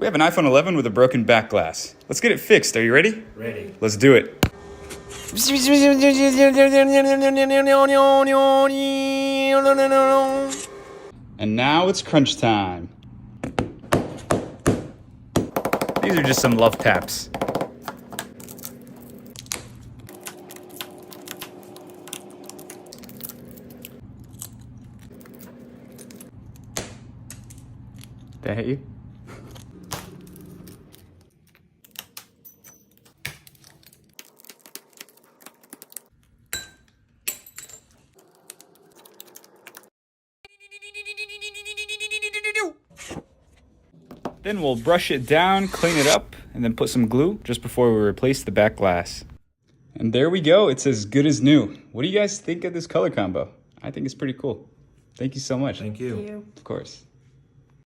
We have an iPhone 11 with a broken back glass. Let's get it fixed. Are you ready? Ready. Let's do it. And now it's crunch time. These are just some love taps. Did that hit you? Then we'll brush it down, clean it up, and then put some glue just before we replace the back glass. And there we go. It's as good as new. What do you guys think of this color combo? I think it's pretty cool. Thank you so much. Thank you. Of course.